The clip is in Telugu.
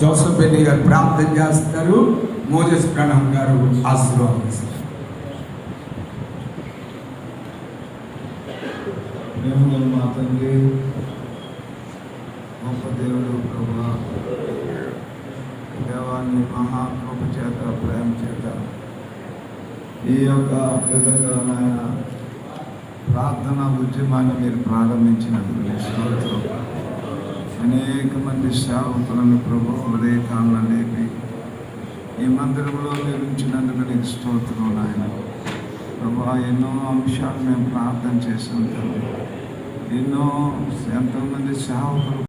జోసఫ్ బెన్నీ గారు ప్రార్థన చేస్తారు. మోజెస్ ప్రణమ్ గారు ఆశీర్వాదిస్తారు. మా తండ్రి, గొప్ప దేవుడు ప్రభువా, దేవాన్ని మహాకృప చేత, ప్రేమ చేత ఈ యొక్క విధంగా నాయన ప్రార్థన ఉద్యమాన్ని మీరు ప్రారంభించినందుకు స్తోత్రం. అనేక మంది సేవకులను ప్రభు ఉదయకాలంలో లేపి ఈ మందిరంలో మీరు ఉంచినందుకు నీకు స్తోత్రం నాయన. ప్రభు ఎన్నో అంశాలు మేము ప్రార్థన చేసాం తండ్రి. ఎంతోమంది సేవకులు